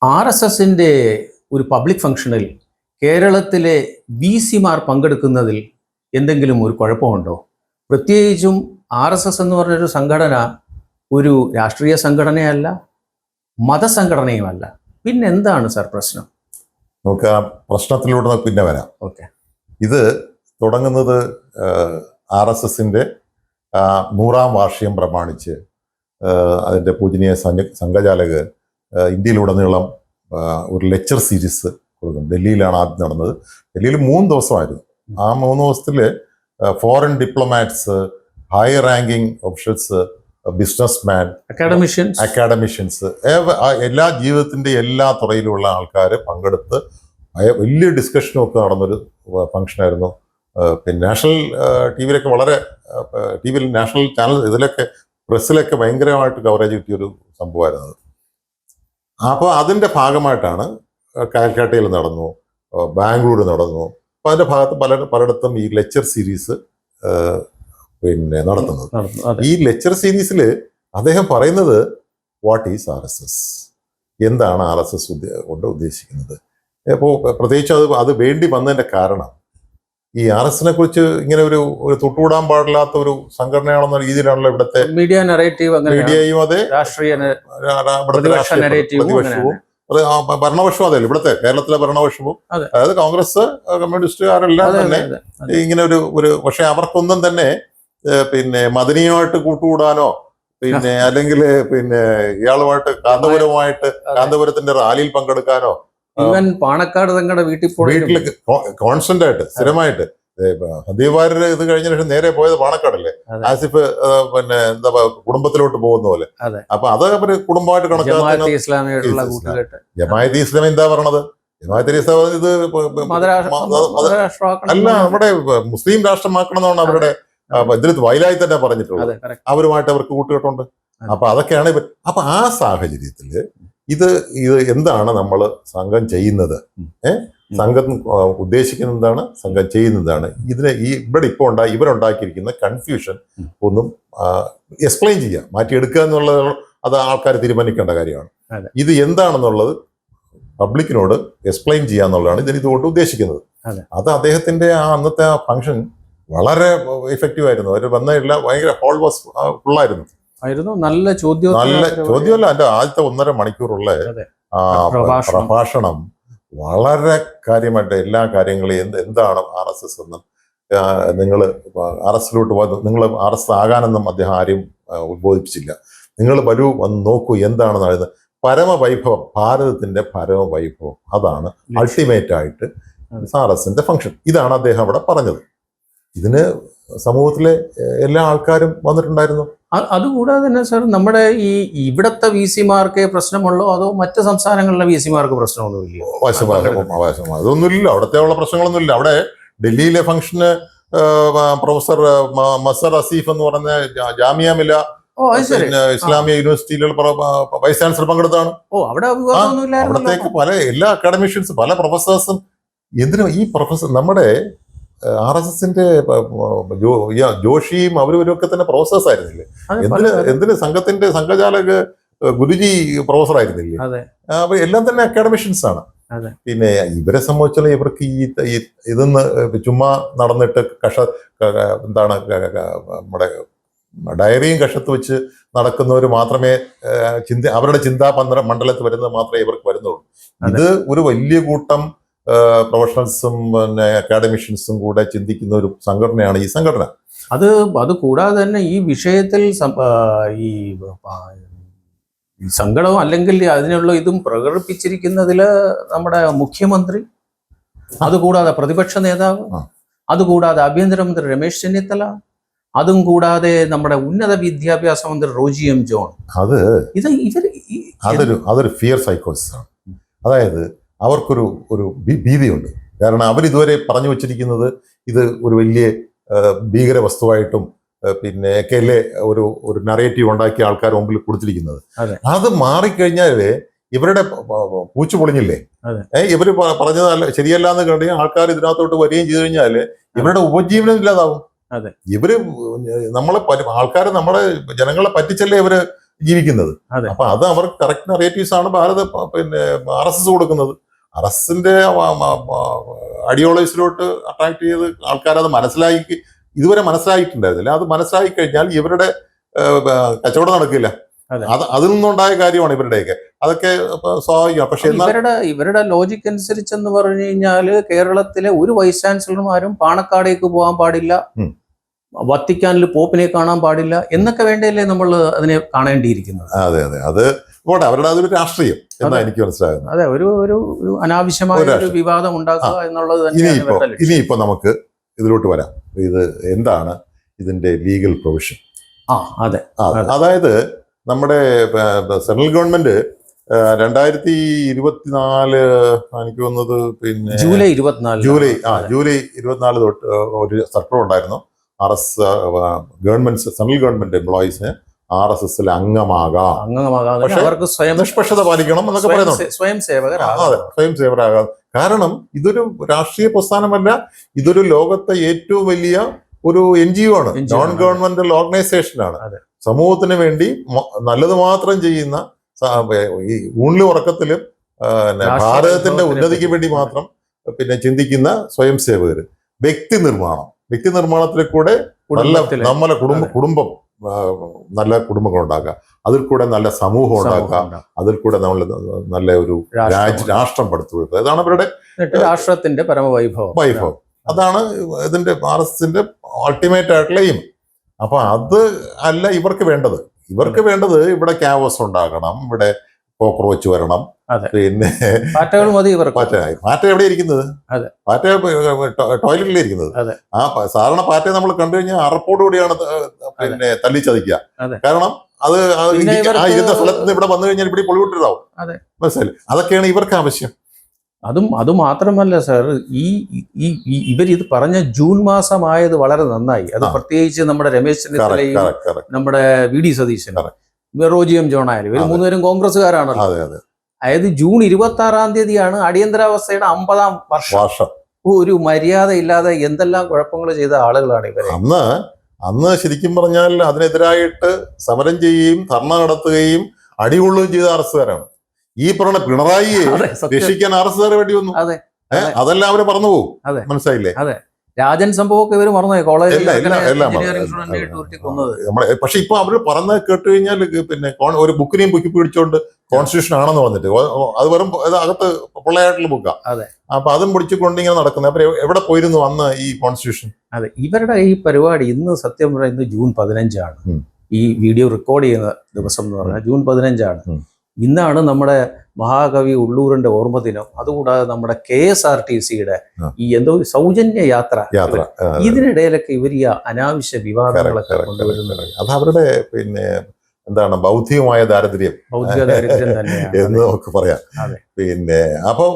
RSSന്റെ ഒരു പബ്ലിക് ഫംഗ്ഷനിൽ കേരളത്തിലെ VC-മാർ പങ്കെടുക്കുന്നതിൽ എന്തെങ്കിലും ഒരു കുഴപ്പമുണ്ടോ? പ്രത്യേകിച്ചും RSS എന്ന് പറഞ്ഞൊരു സംഘടന ഒരു രാഷ്ട്രീയ സംഘടനയല്ല, മതസംഘടനയുമല്ല. പിന്നെ എന്താണ് സാർ പ്രശ്നം? നമുക്ക് ആ പ്രശ്നത്തിലൂടെ പിന്നെ വരാം. ഓക്കെ. ഇത് തുടങ്ങുന്നത് RSSന്റെ 100-ാം വാർഷികം പ്രമാണിച്ച് അതിൻ്റെ പൂജനീയ സംഘചാലകർ ഇന്ത്യയിലുടനീളം ഒരു ലെക്ചർ സീരീസ് കൊടുക്കും. ഡൽഹിയിലാണ് ആദ്യം നടന്നത്. ഡൽഹിയിൽ 3 ദിവസമായിരുന്നു. ആ 3 ദിവസത്തിൽ foreign diplomats, high ranking officials, businessman, academicians, എല്ലാ ജീവിതത്തിൻ്റെ എല്ലാ തുറയിലുമുള്ള ആൾക്കാർ പങ്കെടുത്ത് വലിയ ഡിസ്കഷനും ഒക്കെ നടന്നൊരു ഫംഗ്ഷനായിരുന്നു. പിന്നെ നാഷണൽ ടി വിയിൽ നാഷണൽ ചാനൽ ഇതിലൊക്കെ പ്രസ്സിലൊക്കെ ഭയങ്കരമായിട്ട് കവറേജ് കിട്ടിയൊരു സംഭവമായിരുന്നു. അപ്പോൾ അതിൻ്റെ ഭാഗമായിട്ടാണ് കാൽക്കട്ടയിൽ നടന്നു, ബാംഗ്ലൂർ നടന്നു. അപ്പോൾ അതിൻ്റെ ഭാഗത്ത് പലയിടത്തും ഈ ലെക്ചർ സീരീസ് പിന്നെ നടത്തുന്നത്. ഈ ലെക്ചർ സീരീസിൽ അദ്ദേഹം പറയുന്നത് വാട്ട് ഈസ് RSS, എന്താണ് RSS കൊണ്ട് ഉദ്ദേശിക്കുന്നത്. അപ്പോൾ പ്രത്യേകിച്ച് അത് വേണ്ടി വന്നതിൻ്റെ കാരണം ഈ RSSനെ കുറിച്ച് ഇങ്ങനെ ഒരു തൊട്ടുകൂടാൻ പാടില്ലാത്ത ഒരു സംഘടനയാണെന്ന രീതിയിലാണല്ലോ ഇവിടുത്തെ മീഡിയയും അതെ പ്രതിപക്ഷവും ഭരണപക്ഷവും അതല്ല ഇവിടുത്തെ കേരളത്തിലെ ഭരണപക്ഷവും, അതായത് കോൺഗ്രസ്, കമ്മ്യൂണിസ്റ്റുകാരെല്ലാം തന്നെ ഇങ്ങനെ ഒരു പക്ഷെ അവർക്കൊന്നും തന്നെ പിന്നെ മദനിയുമായിട്ട് കൂട്ടുകൂടാനോ പിന്നെ അല്ലെങ്കിൽ പിന്നെ ഇയാളുമായിട്ട് കാന്തപുരത്തിന്റെ റാലിയിൽ പങ്കെടുക്കാനോ, പാണക്കാട് തങ്ങളുടെ വീട്ടിൽ കോൺസ്റ്റന്റ് ആയിട്ട് സ്ഥിരമായിട്ട് സന്ദീപ് വാര്യർ ഇത് കഴിഞ്ഞ ശേഷം നേരെ പോയത് പാണക്കാടല്ലേ, ആസിഫ് പിന്നെ എന്താ കുടുംബത്തിലോട്ട് പോകുന്ന പോലെ. അപ്പൊ അത് അവര് കുടുംബമായിട്ട് കണക്കാക്കുന്ന ജമാഅത്തെ ഇസ്ലാമി എന്താ പറയണത്? ജമാഅത്തെ ഇസ്ലാമി ഇത് അല്ല, നമ്മുടെ മുസ്ലിം രാഷ്ട്രമാക്കണം എന്നാണ് അവരുടെ ഇതിൽ വയലായി തന്നെ പറഞ്ഞിട്ടുള്ളത്. അവരുമായിട്ട് അവർക്ക് കൂട്ടുകെട്ടുണ്ട്. അപ്പൊ അതൊക്കെയാണ് അപ്പൊ ആ സാഹചര്യത്തില് ഇത് എന്താണ് നമ്മൾ സംഘം ചെയ്യുന്നത്, സംഘം ഉദ്ദേശിക്കുന്നത് എന്താണ്, സംഘം ചെയ്യുന്നതാണ്. ഇവിടെ ഇപ്പോൾ ഇവരുണ്ടാക്കിയിരിക്കുന്ന കൺഫ്യൂഷൻ ഒന്നും എക്സ്പ്ലെയിൻ ചെയ്യുക, മാറ്റിയെടുക്കുക എന്നുള്ളത് അത് ആൾക്കാർ തീരുമാനിക്കേണ്ട കാര്യമാണ്. ഇത് എന്താണെന്നുള്ളത് പബ്ലിക്കിനോട് എക്സ്പ്ലെയിൻ ചെയ്യുക എന്നുള്ളതാണ് ഇതുകൊണ്ട് ഉദ്ദേശിക്കുന്നത്. അത് അദ്ദേഹത്തിന്റെ അന്നത്തെ ആ ഫംഗ്ഷൻ വളരെ എഫക്റ്റീവ് ആയിരുന്നു. അവർ വന്നതെല്ലാം ഭയങ്കര ഹോൾ വാസ് ഫുള്ളായിരുന്നു. നല്ല ചോദ്യമല്ല, എൻ്റെ ആദ്യത്തെ 1.5 മണിക്കൂറുള്ള പ്രഭാഷണം വളരെ കാര്യമായിട്ട് എല്ലാ കാര്യങ്ങളും എന്താണ് RSS എന്നും നിങ്ങൾ RSSലോട്ട് നിങ്ങൾ RSS ആകാനെന്നും അദ്ദേഹം ആരെയും ഉദ്ബോധിപ്പിച്ചില്ല. നിങ്ങൾ വരൂ വന്ന് നോക്കൂ എന്താണെന്ന് പറയുന്നത്. പരമവൈഭവം, ഭാരതത്തിന്റെ പരമവൈഭവം, അതാണ് അൾട്ടിമേറ്റ് ആയിട്ട് RSSന്റെ ഫംഗ്ഷൻ. ഇതാണ് അദ്ദേഹം അവിടെ പറഞ്ഞത്. ഇതിന് സമൂഹത്തിലെ എല്ലാ ആൾക്കാരും വന്നിട്ടുണ്ടായിരുന്നു. അതുകൂടാതെ തന്നെ സാർ, നമ്മുടെ ഇവിടത്തെ VC-മാർക്ക് പ്രശ്നമുള്ളോ അതോ മറ്റ് സംസ്ഥാനങ്ങളിലെ VC-മാർക്ക് പ്രശ്നമൊന്നുമില്ലയോ? അതൊന്നുമില്ല, അവിടത്തെ ഉള്ള പ്രശ്നങ്ങളൊന്നുമില്ല. അവിടെ ഡൽഹിയിലെ ഫംഗ്ഷന് പ്രൊഫസർ മസർ അസീഫ് എന്ന് പറഞ്ഞ ജാമിയ മില ഇസ്ലാമിയ യൂണിവേഴ്സിറ്റിയിലുള്ള വൈസ് ചാൻസലർ പങ്കെടുത്താണ്. അവിടത്തേക്ക് എല്ലാ അക്കാഡമിഷ്യൻസും പല പ്രൊഫസേഴ്സും. എന്തിനും ഈ പ്രൊഫസർ നമ്മുടെ RSSന്റെ ജോഷിയും അവരൊക്കെ തന്നെ പ്രൊഫസേഴ്സ് ആയിരുന്നില്ലേ? എന്തിന് സംഘത്തിന്റെ സംഘചാലക ഗുരുജി പ്രൊഫസർ ആയിരുന്നില്ലേ? അപ്പൊ എല്ലാം തന്നെ അക്കാഡമിഷ്യൻസ് ആണ്. പിന്നെ ഇവരെ സംബന്ധിച്ചാൽ ഇവർക്ക് ഇതൊന്ന് ചുമ്മാ നടന്നിട്ട് എന്താണ് നമ്മുടെ ഡയറിയും കഷത്ത് വെച്ച് നടക്കുന്നവർ മാത്രമേ അവരുടെ ചിന്താ മണ്ഡലത്തിൽ വരുന്നത് മാത്രമേ ഇവർക്ക് വരുന്നുള്ളൂ. ഇത് ഒരു വലിയ കൂട്ടം പ്രൊഫഷണൽസും പിന്നെ അക്കാഡമിഷ്യൻസും കൂടെ ചിന്തിക്കുന്ന ഒരു സംഘടനയാണ് ഈ സംഘടന. അത് കൂടാതെ തന്നെ ഈ വിഷയത്തിൽ ഈ സങ്കടവും അല്ലെങ്കിൽ അതിനുള്ള ഇതും പ്രകടിപ്പിച്ചിരിക്കുന്നതിൽ നമ്മുടെ മുഖ്യമന്ത്രി, അതുകൂടാതെ പ്രതിപക്ഷ നേതാവ്, അതുകൂടാതെ ആഭ്യന്തരമന്ത്രി രമേശ് ചെന്നിത്തല, അതും കൂടാതെ നമ്മുടെ ഉന്നത വിദ്യാഭ്യാസ മന്ത്രി റോജി എം ജോൺ. അതൊരു ഫിയർ സൈക്കോസിസ് ആണ്. അതായത് അവർക്കൊരു ഭീതിയുണ്ട്. കാരണം അവരിതുവരെ പറഞ്ഞു വച്ചിരിക്കുന്നത് ഇത് ഒരു വലിയ ഭീകര വസ്തുവായിട്ടും പിന്നെ ഒക്കെയല്ലേ ഒരു നറേറ്റീവ് ഉണ്ടാക്കിയ ആൾക്കാർ മുമ്പിൽ കൊടുത്തിരിക്കുന്നത്. അത് മാറിക്കഴിഞ്ഞാൽ ഇവരുടെ പൂച്ചു പൊളിഞ്ഞില്ലേ? ഇവര് പറഞ്ഞത് ശരിയല്ല എന്ന് കണ്ടെങ്കിൽ ആൾക്കാർ ഇതിനകത്തോട്ട് വരികയും ചെയ്തു കഴിഞ്ഞാൽ ഇവരുടെ ഉപജീവനം ഇല്ലാതാവും. ഇവര് ആൾക്കാരെ നമ്മുടെ ജനങ്ങളെ പറ്റിച്ചല്ലേ ഇവര് ജീവിക്കുന്നത്. അതെ. അപ്പൊ അത് അവർക്ക് കറക്റ്റ് നറേറ്റീവ്സ് ആണ് പിന്നെ RSS കൊടുക്കുന്നത്. RSSന്റെ ഐഡിയോളജിയിലോട്ട് അട്രാക്ട് ചെയ്ത് ആൾക്കാരത് ഇതുവരെ മനസ്സിലായിട്ടുണ്ടായിരുന്നില്ല. അത് മനസ്സിലാക്കി കഴിഞ്ഞാൽ ഇവരുടെ കച്ചവടം നടക്കില്ല. അതിൽ നിന്നുണ്ടായ കാര്യമാണ് ഇവരുടെയൊക്കെ. അതൊക്കെ സ്വാഭാവികമാണ്. പക്ഷെ ഇവരുടെ ലോജിക് അനുസരിച്ചെന്ന് പറഞ്ഞു കഴിഞ്ഞാല് കേരളത്തിലെ ഒരു വൈസ് ചാൻസലർമാരും പാണക്കാടേക്ക് പോകാൻ പാടില്ല, വത്തിക്കാനിൽ പോപ്പിനെ കാണാൻ പാടില്ല എന്നൊക്കെ വേണ്ടല്ലേ നമ്മൾ അതിനെ കാണേണ്ടിയിരിക്കുന്നത്. അതെ അതെ, അത് പോട്ടെ, അവരുടെ അതൊരു രാഷ്ട്രീയം എന്നാ എനിക്ക് മനസ്സിലാകുന്നത്. അതെ, ഒരു അനാവശ്യമായ ഒരു വിവാദം ഉണ്ടാക്കുക എന്നുള്ളത് തന്നെയാണ്. ഇനിയിപ്പോ നമുക്ക് ഇതിലോട്ട് വരാം. ഇത് എന്താണ് ഇതിന്റെ ലീഗൽ പ്രൊവിഷൻ? അതെ, അതായത് നമ്മുടെ സെൻട്രൽ ഗവൺമെന്റ് 2024 എനിക്ക് വന്നത് പിന്നെ ജൂലൈ 24 തൊട്ട് ഒരു സർക്കുലർ ഉണ്ടായിരുന്നു. സെൻട്രൽ ഗവൺമെന്റ് എംപ്ലോയീസിന് RSSൽ അംഗമാകാം, പക്ഷേ നിഷ്പക്ഷത പാലിക്കണം എന്നൊക്കെ പറയുന്നുണ്ട്. സ്വയം സേവകരാകാം. കാരണം ഇതൊരു രാഷ്ട്രീയ പ്രസ്ഥാനമല്ല, ഇതൊരു ലോകത്തെ ഏറ്റവും വലിയ ഒരു NGO ആണ്, നോൺ ഗവൺമെന്റൽ ഓർഗനൈസേഷനാണ്. സമൂഹത്തിന് വേണ്ടി നല്ലത് മാത്രം ചെയ്യുന്ന, ഈ ഊണിലും ഉറക്കത്തിലും ഭാരതത്തിന്റെ ഉന്നതിക്ക് വേണ്ടി മാത്രം പിന്നെ ചിന്തിക്കുന്ന സ്വയം സേവകർ. വ്യക്തി നിർമ്മാണത്തിൽ കൂടെ നമ്മളെ കുടുംബം നല്ല കുടുംബങ്ങൾ ഉണ്ടാക്കുക, അതിൽ കൂടെ നല്ല സമൂഹം ഉണ്ടാക്കുക, അതിൽ കൂടെ നമ്മൾ നല്ല ഒരു രാഷ്ട്രം പടുത്തുകൊടുക്കുക. അതാണ് അവരുടെ രാഷ്ട്രത്തിന്റെ പരമവൈഭവം. അതാണ് ഇതിന്റെ RSSന്റെ അൾട്ടിമേറ്റ് ആയിട്ടുള്ള എയിം. അപ്പൊ അത് അല്ല ഇവർക്ക് വേണ്ടത്. ഇവിടെ ക്യാവസ് ഉണ്ടാകണം, ഇവിടെ കോക്രോച്ച് വരണം, പിന്നെ പാറ്റ എവിടെ ഇരിക്കുന്നത്? പാറ്റ ടോയ്ലറ്റിലേ ഇരിക്കുന്നത്. സാധാരണ പാറ്റയെ നമ്മൾ കണ്ടു കഴിഞ്ഞാൽ അറപ്പോട് കൂടിയാണ് പിന്നെ തല്ലിച്ചതിക്കുക. കാരണം അത് ഇരുന്ന സ്ഥലത്ത് നിന്ന് ഇവിടെ വന്നു കഴിഞ്ഞാൽ ഇവിടെ പൊളിവിട്ടിട്ടാവും. മനസ്സിലായി? അതൊക്കെയാണ് ഇവർക്ക് ആവശ്യം. അത് മാത്രമല്ല സാർ, ഇവരിത് പറഞ്ഞ ജൂൺ മാസമായത് വളരെ നന്നായി. അത് പ്രത്യേകിച്ച് നമ്മുടെ രമേശ് ചെന്നിത്തലയും നമ്മുടെ VD സതീശനും റോജി M. ജോൺ ആയാലും ഇവർ മൂന്നുപേരും കോൺഗ്രസ്സുകാരാണല്ലോ. അതായത് ജൂൺ 26 അടിയന്തരാവസ്ഥയുടെ 50ാം വർഷം. ഒരു മര്യാദ ഇല്ലാതെ എന്തെല്ലാം കുഴപ്പങ്ങൾ ചെയ്ത ആളുകളാണ് ഇവർ. അന്ന് ശരിക്കും പറഞ്ഞാൽ അതിനെതിരായിട്ട് സമരം ചെയ്യുകയും ധർണ നടത്തുകയും അടികൊള്ളുകയും ചെയ്ത RSSകാരാണ്. ഈ പറഞ്ഞ പിണറായിയെ രക്ഷിക്കാൻ RSSകാരെ വേണ്ടി വന്നു. അതെല്ലാം അവര് പറഞ്ഞു പോകും. മനസ്സിലായില്ലേ? രാജൻ സംഭവമൊക്കെ ഇവര് മറന്നുപോയി. കോളേജിൽ പക്ഷെ ഇപ്പൊ അവര് പറഞ്ഞത് കേട്ട് കഴിഞ്ഞാൽ പിന്നെ ഒരു ബുക്കിനെയും പൊക്കി പിടിച്ചോണ്ട് കോൺസ്റ്റിറ്റ്യൂഷൻ ആണെന്ന് വന്നിട്ട് അത് വെറും അകത്ത് പൊള്ളയായിട്ടുള്ള ബുക്കാ. അപ്പൊ അതും പിടിച്ചുകൊണ്ട് ഇങ്ങനെ നടക്കുന്നത്. അപ്പൊ എവിടെ പോയിരുന്നു അന്ന് ഈ കോൺസ്റ്റിറ്റ്യൂഷൻ? അതെ, ഇവരുടെ ഈ പരിപാടി ഇന്ന് സത്യം പറയുന്നത് ജൂൺ 15 ഈ വീഡിയോ റെക്കോർഡ് ചെയ്യുന്ന ദിവസം എന്ന് പറഞ്ഞാൽ ജൂൺ 15 ഇന്നാണ് നമ്മുടെ മഹാകവി ഉള്ളൂരിന്റെ ഓർമ്മ ദിനം. അതുകൂടാതെ നമ്മുടെ KSRTCയുടെ ഈ എന്തോ സൗജന്യ യാത്ര. ഇതിനിടയിലൊക്കെ ഇവർ ഈ അനാവശ്യ വിവാദങ്ങളൊക്കെ കൊണ്ടുവരുന്നത് അത് അവരുടെ പിന്നെ എന്താണ് ബൗദ്ധികമായ ദാരിദ്ര്യം തന്നെയാണ് എന്ന് നമുക്ക് പറയാം. പിന്നെ അപ്പൊ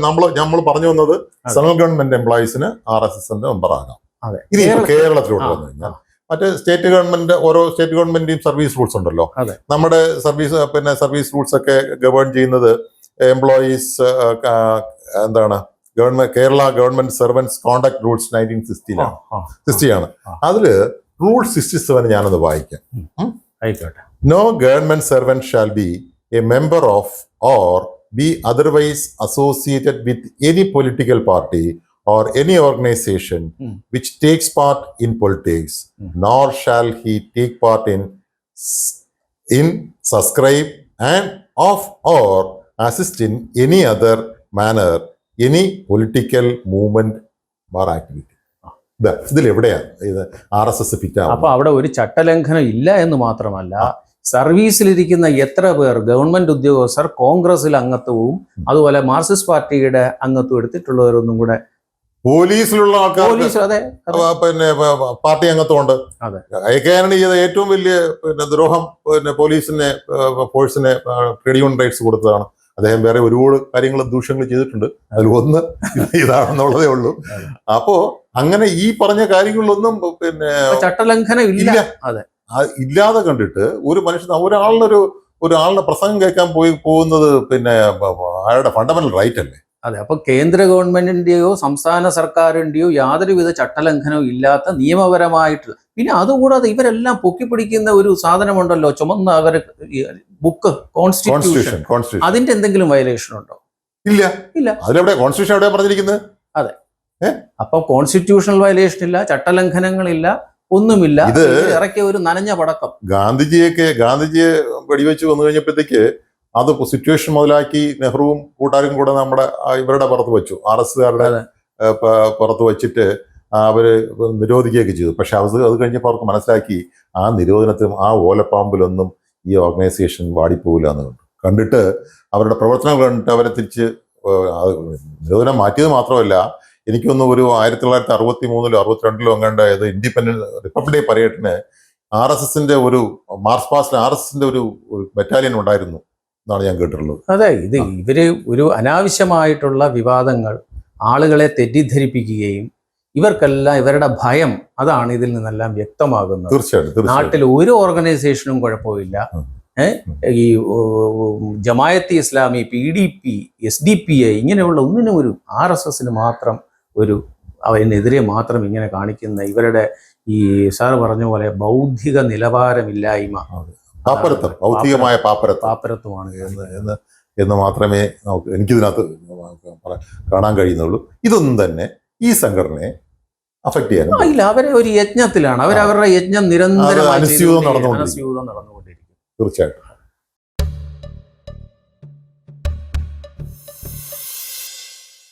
നമ്മൾ പറഞ്ഞു വന്നത് സെൻട്രൽ ഗവൺമെന്റ് എംപ്ലോയീസിന് RSSന്റെ മെമ്പർ ആകാം. ഇനി കേരളത്തിലോട്ട് വന്നു കഴിഞ്ഞാൽ മറ്റേ സ്റ്റേറ്റ് ഗവൺമെന്റ്, ഓരോ സ്റ്റേറ്റ് ഗവൺമെന്റിന്റെയും സർവീസ് റൂൾസ് ഉണ്ടല്ലോ. നമ്മുടെ സർവീസ് റൂൾസ് ഒക്കെ ഗവേൺ ചെയ്യുന്നത് എംപ്ലോയീസ് എന്താണ് Kerala government servants conduct rules 1960 അതില് റൂൾ 67 ഞാനൊന്ന് വായിക്കാം. No government servant shall be a member of or be otherwise associated with any political party or any organization which takes part in politics, nor shall he take part in subscribe and of or assist in any other manner any political movement or activity. ഇതിൽ എവിടെയാണ് ഇത് RSS fit ആവുന്നത്? അപ്പൊ അവിടെ ഒരു ചട്ടലംഘനം ഇല്ല എന്ന് മാത്രമല്ല, സർവീസിലിരിക്കുന്ന എത്ര പേർ ഗവൺമെന്റ് ഉദ്യോഗസ്ഥർ കോൺഗ്രസിൽ അംഗത്വവും അതുപോലെ മാർക്സിസ്റ്റ് പാർട്ടിയുടെ അംഗത്വം എടുത്തിട്ടുള്ളവരൊന്നും കൂടെ പോലീസിലുള്ള ആൾക്കാർ പിന്നെ പാർട്ടി അംഗത്വമുണ്ട്. AK ആന്റണി ചെയ്ത ഏറ്റവും വലിയ പിന്നെ ദ്രോഹം പിന്നെ ഫോഴ്സിനെ ട്രേഡ് യൂണിയൻ റൈറ്റ്സ് കൊടുത്തതാണ്. അദ്ദേഹം വേറെ ഒരുപാട് കാര്യങ്ങൾ ദൂഷ്യങ്ങൾ ചെയ്തിട്ടുണ്ട്. അതിൽ ഒന്ന് ഇതാണെന്നുള്ളതേ ഉള്ളൂ. അപ്പോ അങ്ങനെ ഈ പറഞ്ഞ കാര്യങ്ങളിലൊന്നും പിന്നെ ചട്ടലംഘനം ഇല്ല. ഇല്ലാതെ കണ്ടിട്ട് ഒരു മനുഷ്യൻ ഒരാളിനെ പ്രസംഗം കേൾക്കാൻ പോകുന്നത് പിന്നെ അയാളുടെ ഫണ്ടമെന്റൽ റൈറ്റ് അല്ലേ? അതെ, അപ്പൊ കേന്ദ്ര ഗവൺമെന്റിന്റെയോ സംസ്ഥാന സർക്കാരിന്റെയോ യാതൊരുവിധ ചട്ടലംഘനവും ഇല്ലാത്ത നിയമപരമായിട്ടുള്ള, പിന്നെ അതുകൂടാതെ ഇവരെല്ലാം പൊക്കിപ്പിടിക്കുന്ന ഒരു സാധനമുണ്ടല്ലോ, ചുമന്ന അവർ ബുക്ക് കോൺസ്റ്റിറ്റ്യൂഷൻ, അതിന്റെ എന്തെങ്കിലും വയലേഷൻ ഉണ്ടോ? ഇല്ല. ഇല്ല. അതിലെവിടെ കോൺസ്റ്റിറ്റ്യൂഷൻ എവിടെയാ പറഞ്ഞിരിക്കുന്നത്? അതെ. അപ്പൊ കോൺസ്റ്റിറ്റ്യൂഷണൽ വയലേഷൻ ഇല്ല, ചട്ടലംഘനങ്ങളില്ല, ഒന്നുമില്ല. ഇത് ഇറക്കിയ ഒരു നനഞ്ഞ പടക്കം. ഗാന്ധിജിയെ വെടിവെച്ച് വന്നു കഴിഞ്ഞപ്പോഴത്തേക്ക് അത് സിറ്റുവേഷൻ മുതലാക്കി നെഹ്റുവും കൂട്ടാരും കൂടെ നമ്മുടെ ഇവരുടെ പുറത്ത് വെച്ചു, RSകാരുടെ പുറത്ത് വെച്ചിട്ട് അവര് നിരോധിക്കുകയൊക്കെ ചെയ്തു. പക്ഷെ അത് കഴിഞ്ഞപ്പോൾ അവർക്ക് മനസ്സിലാക്കി ആ നിരോധനത്തിലും ആ ഓലപ്പാമ്പിലൊന്നും ഈ ഓർഗനൈസേഷൻ വാടിപ്പോവില്ല എന്ന് കണ്ടിട്ട് അവരുടെ പ്രവർത്തനങ്ങൾ കണ്ടിട്ട് അവരെ തിരിച്ച് നിരോധനം മാറ്റിയത് മാത്രമല്ല, എനിക്കൊന്ന് ഒരു 1963 62 എങ്ങാണ്ട് ഇൻഡിപെൻഡൻസ് റിപ്പബ്ലിക് പരേഡിന് RSSന്റെ ഒരു മാർച്ച് പാസ്റ്റിന് RSSന്റെ ഒരു ബറ്റാലിയൻ ഉണ്ടായിരുന്നു എന്നാണ് ഞാൻ കേട്ടിട്ടുള്ളത്. അതെ, ഇവര് ഒരു അനാവശ്യമായിട്ടുള്ള വിവാദങ്ങൾ, ആളുകളെ തെറ്റിദ്ധരിപ്പിക്കുകയും, ഇവർക്കെല്ലാം ഇവരുടെ ഭയം, അതാണ് ഇതിൽ നിന്നെല്ലാം വ്യക്തമാകുന്നത്. തീർച്ചയായിട്ടും. നാട്ടിൽ ഒരു ഓർഗനൈസേഷനും കുഴപ്പമില്ല. ഈ ജമായത്ത് ഇസ്ലാമി, PDP, SDPI ഇങ്ങനെയുള്ള ഒന്നിനും ഒരു RSSന് മാത്രം അതിനെതിരെ മാത്രം ഇങ്ങനെ കാണിക്കുന്ന ഇവരുടെ ഈ സാറ് പറഞ്ഞ പോലെ ബൗദ്ധിക നിലവാരമില്ലായ്മ, ഭൗതികമായ പാപ്പരത്വമാണ് എന്ന് മാത്രമേ എനിക്കിതിനകത്ത് കാണാൻ കഴിയുന്നുള്ളൂ. ഇതൊന്നും തന്നെ ഈ സംഘടനയെ അഫക്ട് ചെയ്യാൻ ഇല്ല. അവരെ ഒരു യജ്ഞത്തിലാണ്, അവരവരുടെ യജ്ഞം നിരന്തരമായി അനുസ്യൂതം നടന്നുകൊണ്ടിരിക്കും. തീർച്ചയായിട്ടും.